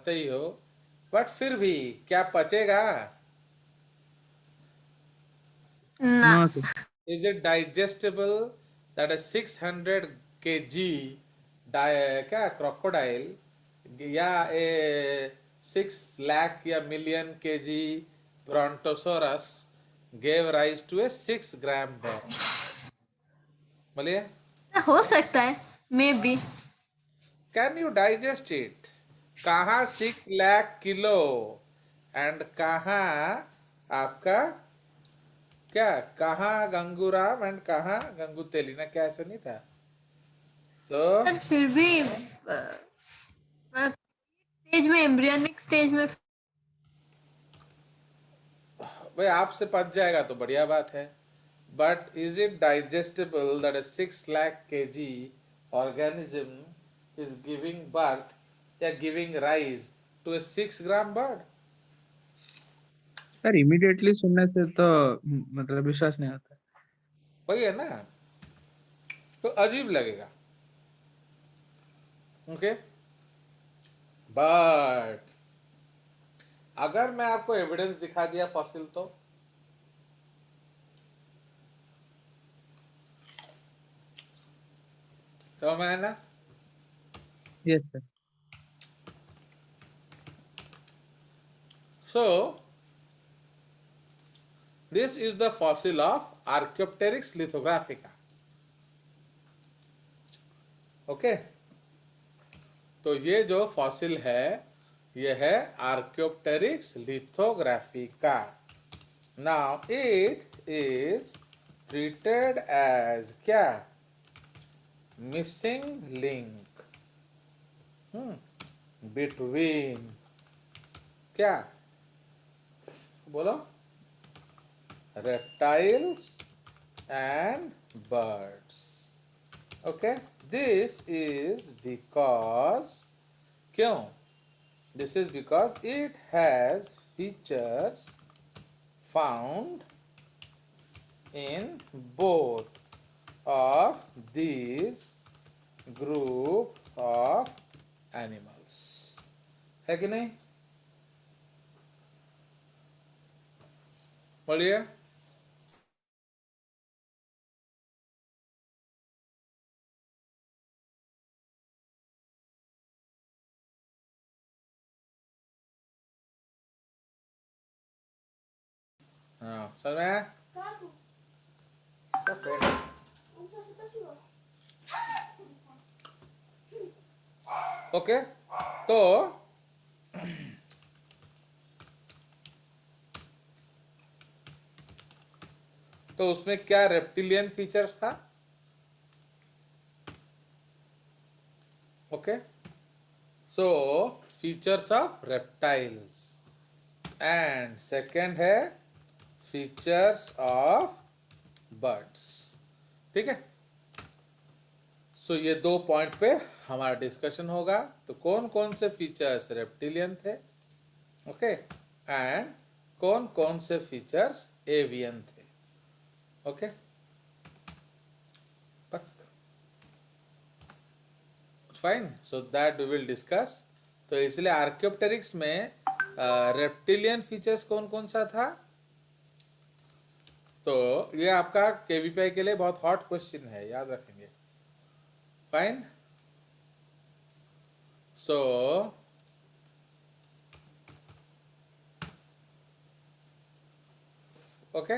समझते ही हो, बट फिर भी क्या पचेगा? ना। No, sir. Is it digestible that a 600 kg क्या crocodile या a 6 lakh या million kg brontosaurus gave rise to a 6 gram bone? बोलिए, हो सकता है, may be. Can you digest it? कहाँ 6 लाख किलो एंड कहाँ आपका क्या, कहाँ गंगूराम एंड कहाँ गंगू तेलीना, क्या ऐसा नहीं था? तो सर फिर भी स्टेज में, एम्ब्रियोनिक स्टेज में। भाई आपसे पच जाएगा तो बढ़िया बात है, but is it digestible that 6 lakh kg organism is giving birth या giving rise to a 6 gram bird? Sir immediately सुनने से तो मतलब विश्वास नहीं आता। वही है ना, तो अजीब लगेगा। ओके, बट अगर मैं आपको एविडेंस दिखा दिया फॉसिल तो मैं ना, yes sir. So this is the fossil of archaeopteryx lithographica. Okay, तो ये जो फॉसिल है ये है archaeopteryx lithographica. Now it is treated as क्या, मिसिंग लिंक बिटवीन क्या, बोलो, reptiles and birds. Okay, this is because क्यों? This is because it has features found in both of these group of animals. है कि नहीं? बोलिए। हाँ, समझ में आया? तो फिर ओके, तो उसमें क्या रेप्टिलियन फीचर्स था? Okay, so features of reptiles and second है फीचर्स ऑफ बर्ड्स। ठीक है, सो ये दो पॉइंट पे हमारा डिस्कशन होगा। तो कौन कौन से फीचर्स रेप्टिलियन थे, ओके, एंड कौन कौन से फीचर्स एवियन थे। Okay, fine, so that we will discuss. तो इसलिए आर्क्योप्टेरिक्स में रेप्टिलियन फीचर्स कौन कौन सा था? तो ये आपका केवीपीआई के लिए बहुत हॉट क्वेश्चन है, याद रखेंगे। फाइन, सो ओके,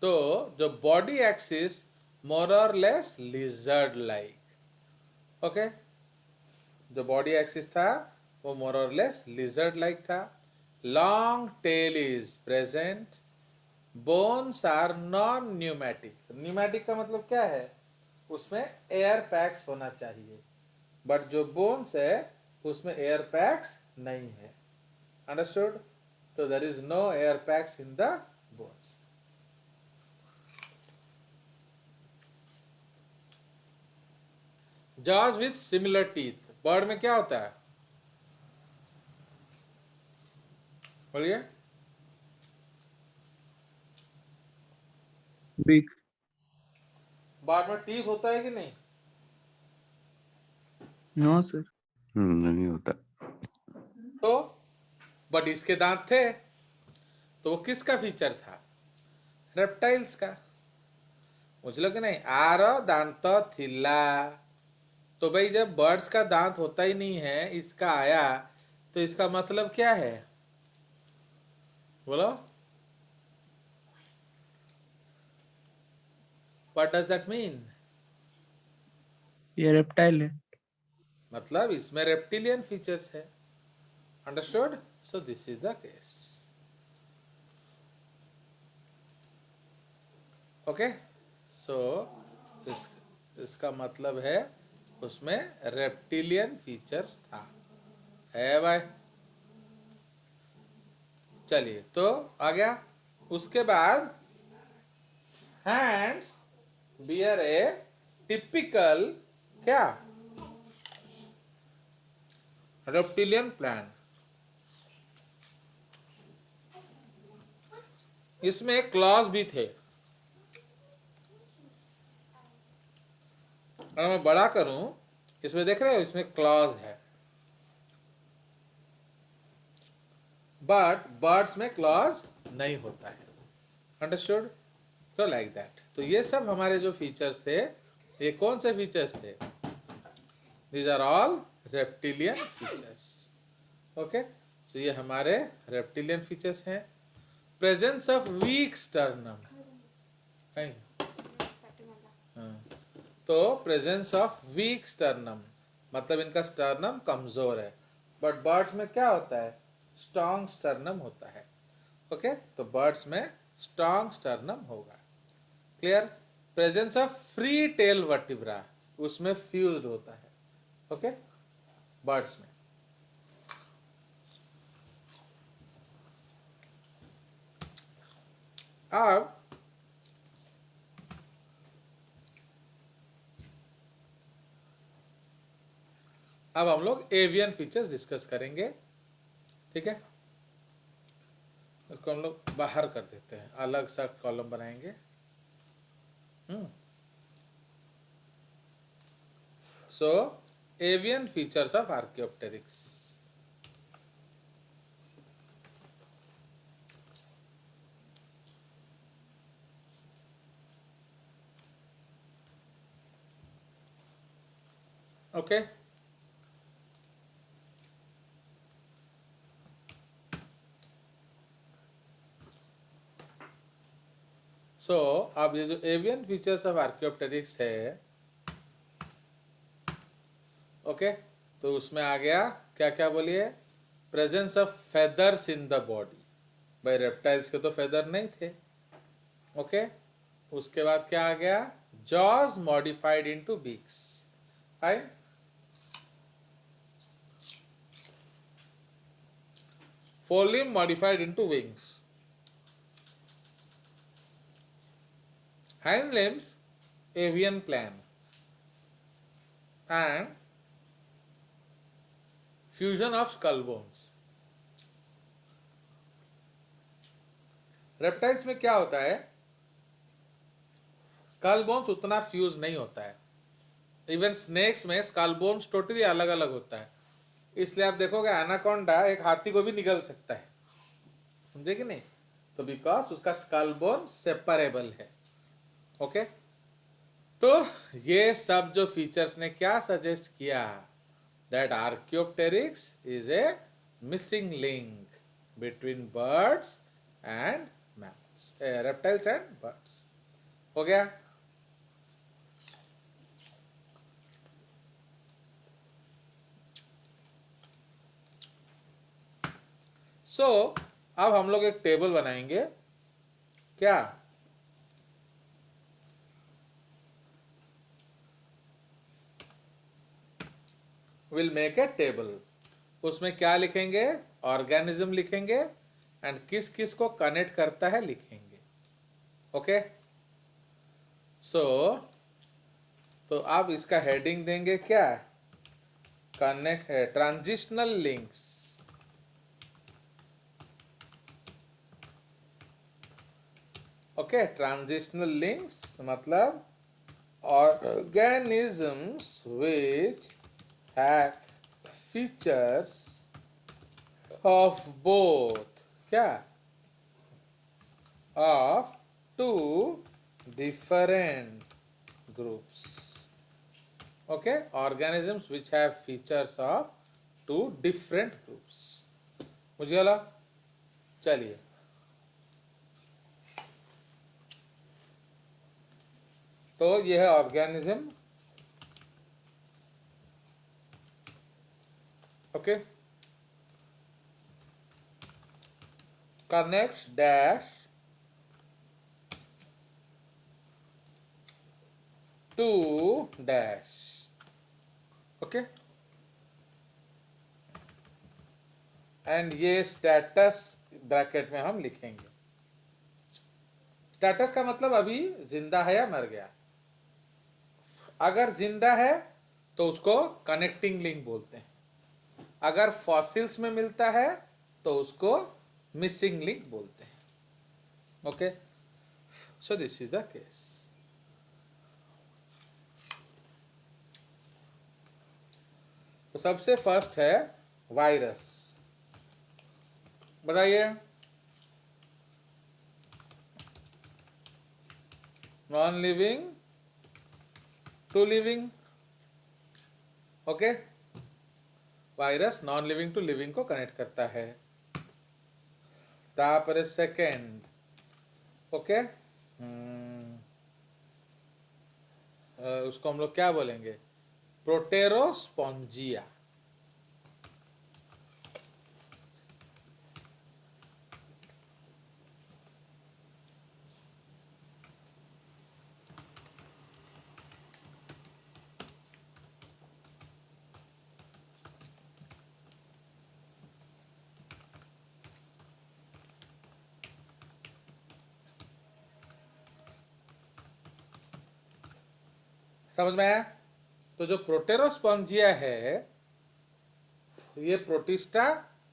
तो जो बॉडी एक्सिस मोर और लेस लिजर्ड लाइक। ओके, जो बॉडी एक्सिस था वो मोर और लेस लिजर्ड लाइक था। Long tail is present, bones are non pneumatic. Pneumatic का मतलब क्या है, उसमें एयर पैक्स होना चाहिए, बट जो बोन्स है उसमें एयर पैक्स नहीं है। अंडरस्टूड? तो there is no air packs in the bones. Jaws with similar teeth, bird में क्या होता है? बोलिए। बीक। बर्ड में टीथ होता है कि नहीं? No sir. नहीं होता। तो बट इसके दांत थे, तो वो किसका फीचर था? रेप्टाइल्स का। बुझलो कि नहीं? आर दांत थिला। तो भाई जब बर्ड्स का दांत होता ही नहीं है, इसका आया, तो इसका मतलब क्या है? बोलो, व्हाट डज दैट मीन? ये रेप्टाइल है। मतलब इसमें रेप्टिलियन फीचर्स है। Understood? So this is the case. Okay, so इसका मतलब है उसमें रेप्टिलियन फीचर्स था, है भाई। चलिए, तो आ गया। उसके बाद हैंड्स बियर ए टिपिकल क्या? Reptilian plan. इसमें क्लॉज भी थे। अगर मैं बड़ा करूं, इसमें देख रहे हो, इसमें क्लॉज है, बट बर्ड्स में क्लॉज नहीं होता है। अंडरस्टूड? तो लाइक दैट। तो ये सब हमारे जो फीचर्स थे, ये कौन से फीचर्स थे? These are all reptilian features. Okay, तो ये हमारे रेप्टिलियन फीचर्स हैं। Presence of weak sternum. तो प्रेजेंस ऑफ वीक स्टर्नम मतलब इनका स्टर्नम कमजोर है, बट बर्ड्स में क्या होता है? स्ट्रॉन्ग स्टर्नम होता है। ओके, तो बर्ड्स में स्ट्रॉन्ग स्टर्नम होगा। Clear? Presence of free tail vertebra, उसमें फ्यूज्ड होता है। ओके, बर्ड्स में। अब हम लोग एवियन फीचर्स डिस्कस करेंगे। ठीक है, इसको हम लोग बाहर कर देते हैं, अलग सा कॉलम बनाएंगे। So avian features of archaeopteryx. Okay, so अब ये जो एवियन फीचर्स ऑफ आर्कियोप्टेरिक्स है, ओके, तो उसमें आ गया क्या क्या? बोलिए। Presence of feathers in the body. भाई रेप्टाइल्स के तो फेदर नहीं थे। ओके, उसके बाद क्या आ गया? Jaws modified into beaks. Fine. Forelimb modified into wings. Hind limbs, avian plan, and fusion of skull bones. Reptiles में क्या होता है? स्कल बोन्स उतना फ्यूज नहीं होता है। इवन स्नेक्स में स्कल बोन्स टोटली अलग अलग होता है। इसलिए आप देखोगे एनाकोंडा एक हाथी को भी निगल सकता है, समझे कि नहीं? तो बिकॉज उसका स्कल बोन सेपरेबल है। ओके, तो ये सब जो फीचर्स ने क्या सजेस्ट किया? That Archaeopteryx is a missing link between birds and mammals, reptiles and birds. हो गया? सो अब हम लोग एक टेबल बनाएंगे। क्या? Will make a table. उसमें क्या लिखेंगे? ऑर्गेनिज्म लिखेंगे, एंड किस किस को कनेक्ट करता है लिखेंगे। ओके, सो तो आप इसका हेडिंग देंगे क्या? कनेक्ट है, transitional links. Okay, transitional links मतलब organisms which have features of both, क्या, of two different groups. Okay, organisms which have features of two different groups. मुझे बोला, चलिए तो यह है organism. Okay, connects dash to dash. Okay, and ये status bracket में हम लिखेंगे. स्टेटस का मतलब अभी जिंदा है या मर गया. अगर जिंदा है तो उसको कनेक्टिंग लिंक बोलते हैं. अगर फॉसिल्स में मिलता है तो उसको मिसिंग लिंक बोलते हैं. Okay, so this is the case. तो सबसे फर्स्ट है वायरस. बताइए, non living to living. Okay, virus non living to living को कनेक्ट करता है. तापर सेकेंड, ओके, उसको हम लोग क्या बोलेंगे, प्रोटेरोस्पोंजिया. समझ में आया. तो जो प्रोटेरोस्पोंजिया है ये प्रोटिस्टा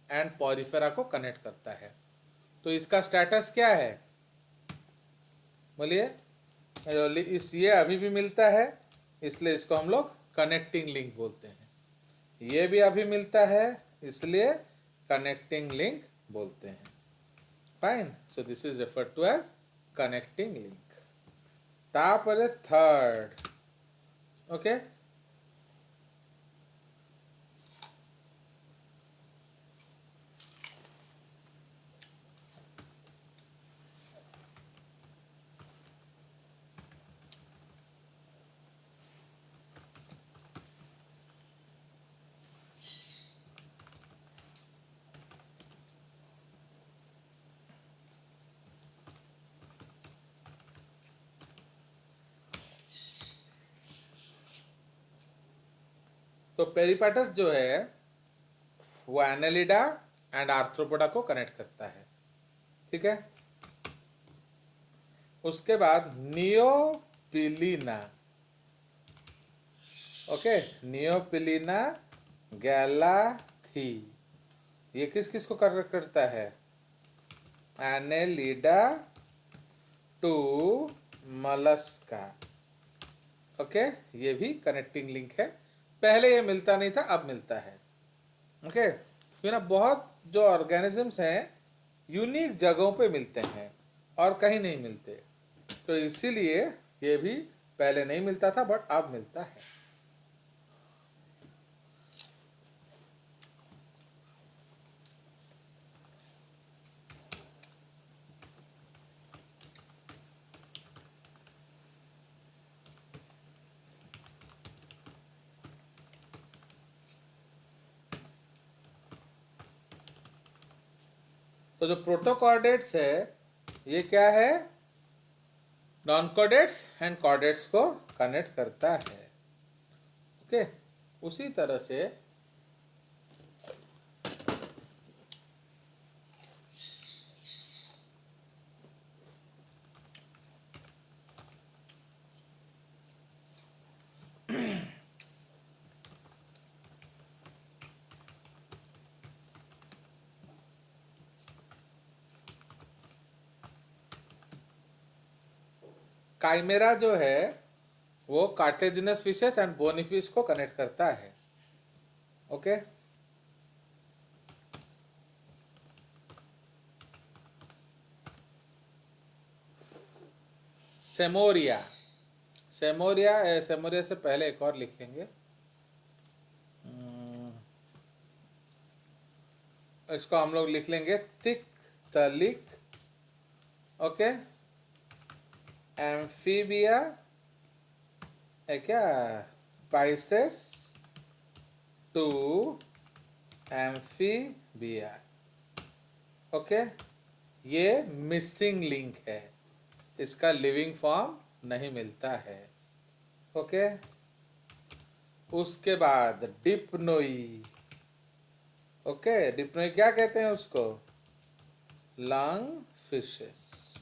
एंड पॉरीफेरा को कनेक्ट करता है. तो इसका स्टेटस क्या है, बोलिए. इस ये अभी भी मिलता है इसलिए इसको हम लोग कनेक्टिंग लिंक बोलते हैं. ये भी अभी मिलता है इसलिए कनेक्टिंग लिंक बोलते हैं. Fine, so this is referred to as connecting link. तापर थर्ड, ओके, तो पेरिपाटस जो है वो एनालिडा एंड आर्थ्रोपोडा को कनेक्ट करता है. ठीक है, उसके बाद नियोपिलीना. ओके, नियोपिलीना गैलाथी, ये किस किस को कनेक्ट करता है, एनालिडा टू मलस्का. ओके, ये भी कनेक्टिंग लिंक है. पहले ये मिलता नहीं था, अब मिलता है. ओके, फिर ना बहुत जो ऑर्गेनिजम्स हैं यूनिक जगहों पे मिलते हैं और कहीं नहीं मिलते. तो इसीलिए ये भी पहले नहीं मिलता था बट अब मिलता है. तो जो प्रोटोकॉर्डेट्स है ये क्या है, नॉन कॉर्डेट्स एंड कॉर्डेट्स को कनेक्ट करता है. ओके, उसी तरह से काइमेरा जो है वो cartilaginous fishes and bony fish को कनेक्ट करता है. ओके, सेमोरिया। सेमोरिया से पहले एक और लिख लेंगे, इसको हम लोग लिख लेंगे थिक तलिक। ओके, एम्फीबिया है क्या, पाइसेस टू एम्फीबिया। ओके, ये मिसिंग लिंक है, इसका लिविंग फॉर्म नहीं मिलता है। ओके, उसके बाद डिप्नोई। ओके, डिप्नोई क्या कहते हैं उसको, लंग फिशेस।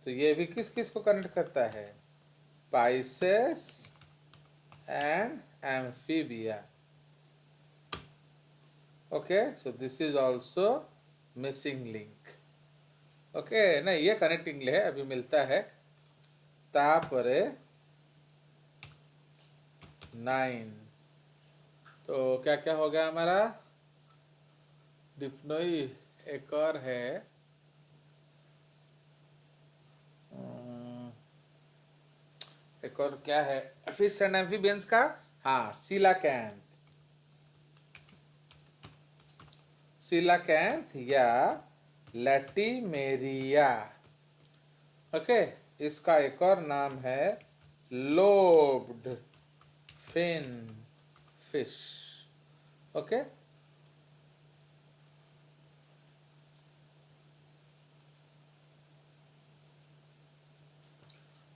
तो ये भी किस किस को कनेक्ट करता है, pisces and amphibia. Okay, so this is also missing link. Okay, नहीं ये कनेक्टिंग है, अभी मिलता है। तापरे 9, तो क्या क्या हो गया हमारा, डिप्नोई, एक और है एक और क्या है फिश एंड एम्फीबियंस का, हाँ सीलाकैंथ। सीलाकैंथ या लैटिमेरिया। ओके, इसका एक और नाम है lobed fin fish. Okay,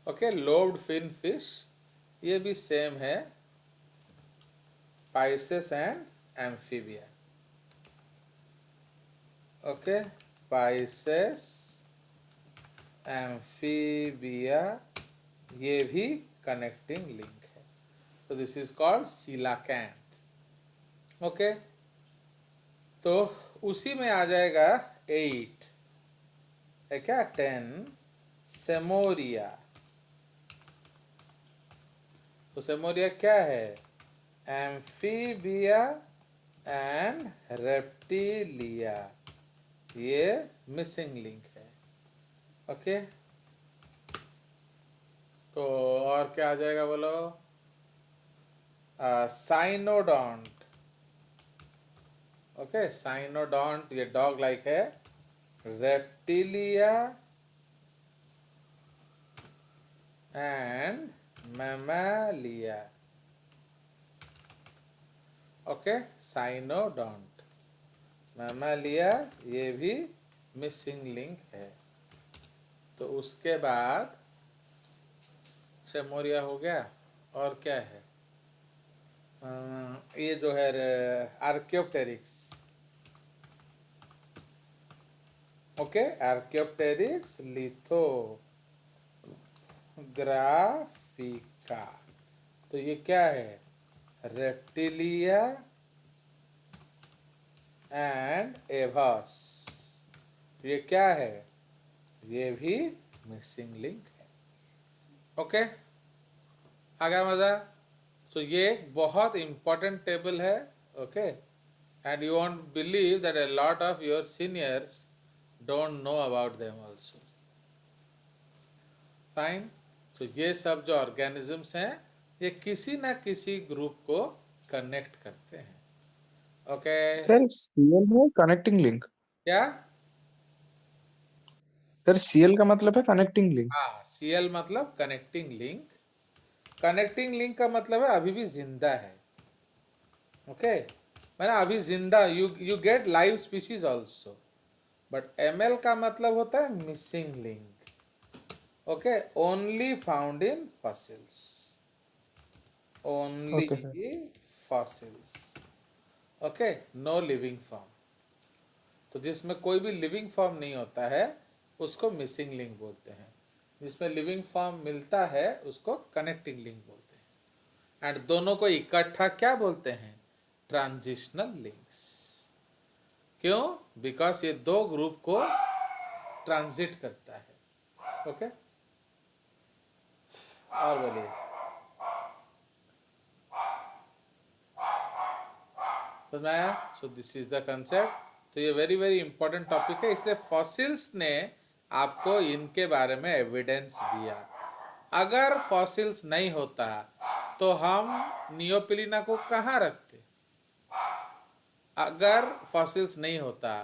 okay, lobed fin fish, ये भी सेम है, pisces and amphibia. Okay, pisces amphibia, ये भी कनेक्टिंग लिंक है। So this is called coelacanth. Okay, तो उसी में आ जाएगा 8 है क्या, 10 सेमोरिया। तो सेमोरिया क्या है, एम्फीबिया एंड रेप्टिलिया, ये मिसिंग लिंक है। ओके, तो और क्या आ जाएगा बोलो, साइनोडोंट। ओके, साइनोडोंट ये डॉग लाइक है, रेप्टिलिया एंड मैमालिया। ओके, साइनोडोंट, मैमालिया, ये भी मिसिंग लिंक है। तो उसके बाद सेमोरिया हो गया, और क्या है, ये जो है आर्कियोप्टेरिक्स। Okay, Archaeopteryx लिथोग्राफिका। तो ये क्या है, रेप्टिलिया एंड एवस, ये क्या है, ये भी मिसिंग लिंक है। ओके, आ गया मजा। सो ये एक बहुत इंपॉर्टेंट टेबल है। Okay, and you won't believe that a lot of your seniors don't know about them also. Fine. तो ये सब जो ऑर्गेनिजम्स हैं, ये किसी ना किसी ग्रुप को कनेक्ट करते हैं। ओके, सर सीएल है कनेक्टिंग लिंक, क्या, सर सीएल का मतलब है कनेक्टिंग लिंक। हाँ सीएल मतलब कनेक्टिंग लिंक। कनेक्टिंग लिंक का मतलब है अभी भी जिंदा है। ओके, मैंने अभी जिंदा, you get live species also, but ML का मतलब होता है missing link. Okay, only found in fossils, only okay sir. Fossils. Okay, no living form. तो जिसमें कोई भी लिविंग फॉर्म नहीं होता है उसको मिसिंग लिंक बोलते हैं, जिसमें लिविंग फॉर्म मिलता है उसको कनेक्टिंग लिंक बोलते हैं। एंड दोनों को इकट्ठा क्या बोलते हैं, ट्रांजिशनल लिंक्स। क्यों, बिकॉज ये दो ग्रुप को ट्रांजिट करता है। ओके, और बोलिए, समझ में आया। सो दिस इज द कंसेप्ट। तो ये वेरी वेरी इंपॉर्टेंट टॉपिक है, इसलिए फॉसिल्स ने आपको इनके बारे में एविडेंस दिया। अगर फॉसिल्स नहीं होता तो हम नियोपिलिना को कहाँ रखते? अगर फॉसिल्स नहीं होता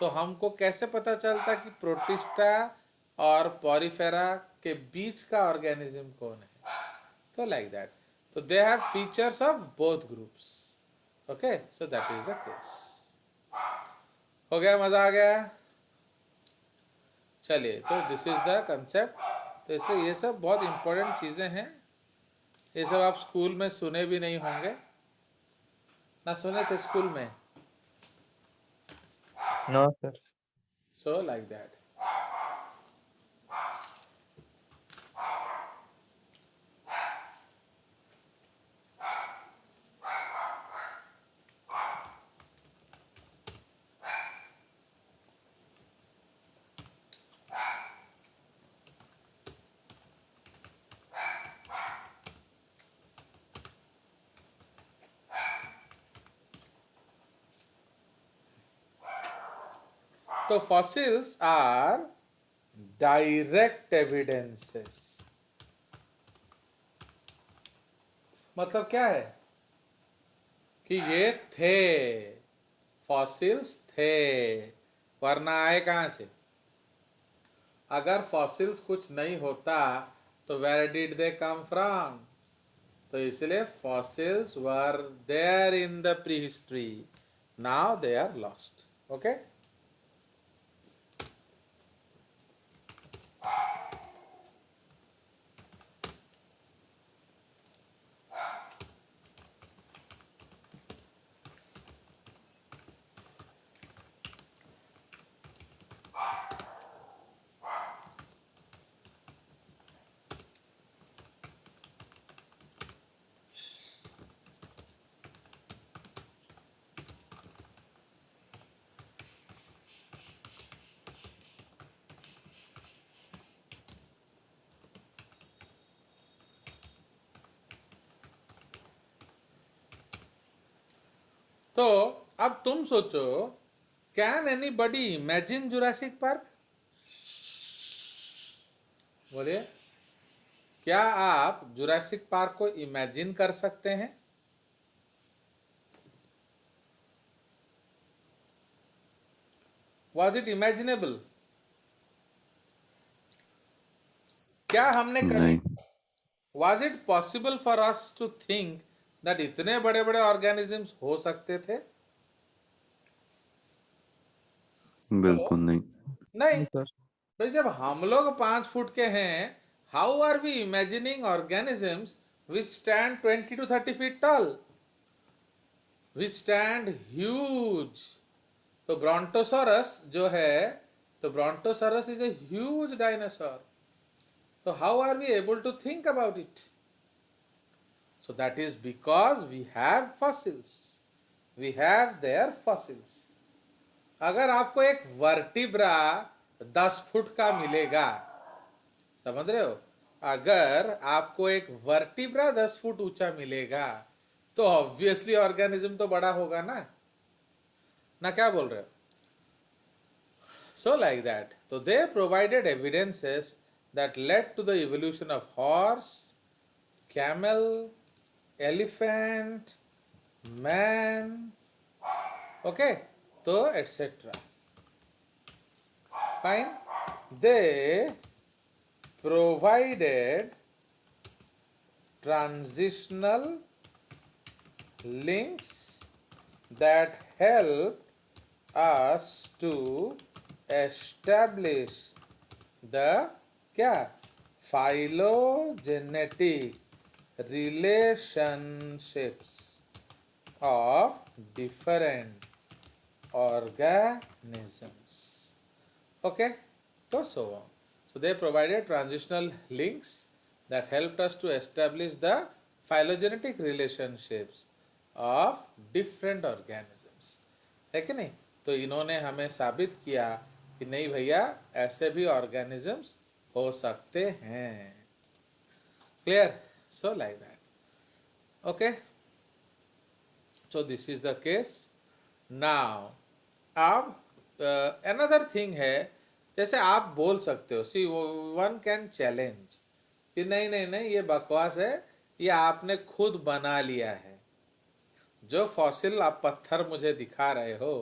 तो हमको कैसे पता चलता कि प्रोटिस्टा और पॉरीफेरा के बीच का ऑर्गेनिज्म कौन है? तो लाइक दैट, तो they have features of both groups. Okay, so that is the case. हो गया, मजा आ गया? चलिए, तो दिस इज द कंसेप्ट. तो इसलिए ये सब बहुत इंपॉर्टेंट चीजें हैं. ये सब आप स्कूल में सुने भी नहीं होंगे ना? सुने थे स्कूल में? No, sir. So like that. तो फॉसिल्स आर डायरेक्ट एविडेंसेस. मतलब क्या है कि ये थे, फॉसिल्स थे, वरना आए कहां से? अगर फॉसिल्स कुछ नहीं होता तो where did they come from? तो इसलिए fossils were there in the pre history, now they are lost. Okay, तो अब तुम सोचो, can anybody imagine Jurassic Park? बोलिए, क्या आप जुरासिक पार्क को इमेजिन कर सकते हैं? Was it imaginable? क्या हमने कभी, नहीं, was it possible for us to think that इतने बड़े बड़े ऑर्गेनिजम्स हो सकते थे? बिल्कुल नहीं. नहीं. नहीं सर. भाई जब हम लोग 5 फुट के हैं, how are we imagining organisms which stand 20 to 30 feet tall, which stand huge? तो ब्रॉन्टोसॉरस जो है, तो brontosaurus is a huge dinosaur. तो how are we able to think about it? So that is because we have fossils. We have their fossils. अगर आपको एक vertebra 10 foot का मिलेगा, समझ रहे हो? अगर आपको एक वर्टिब्रा 10 फुट ऊंचा मिलेगा तो ऑब्वियसली ऑर्गेनिज्म तो बड़ा होगा ना? ना क्या बोल रहे हो? So like that. So they provided evidences that led to the evolution of horse, camel, elephant, man, okay, so etc. Fine. They provided transitional links that helped us to establish the क्या phylogenetic relationships of different organisms. Okay, so on. So they provided transitional links that helped us to establish the phylogenetic relationships of different organisms. है कि नहीं? तो इन्होंने हमें साबित किया कि नहीं भैया, ऐसे भी ऑर्गेनिजम्स हो सकते हैं. Clear? So like that. Okay. So this is the case. Now, अब another thing है, जैसे आप बोल सकते हो, see one can challenge कि नहीं नहीं नहीं ये बकवास है, ये आपने खुद बना लिया है। जो फॉसिल आप पत्थर मुझे दिखा रहे हो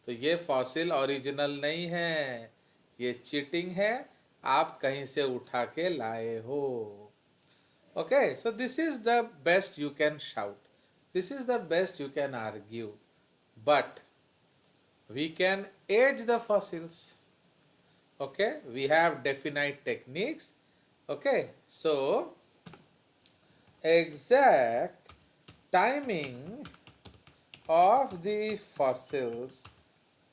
तो ये फॉसिल ओरिजिनल नहीं है, ये चीटिंग है, आप कहीं से उठा के लाए हो। Okay, so this is the best you can shout. This is the best you can argue. But we can age the fossils. Okay, we have definite techniques. Okay, so exact timing of the fossils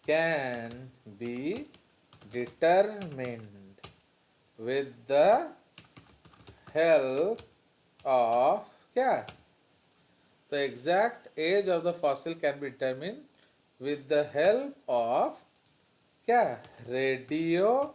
can be determined with the help of क्या? The exact age of the fossil can be determined with the help of क्या? Radio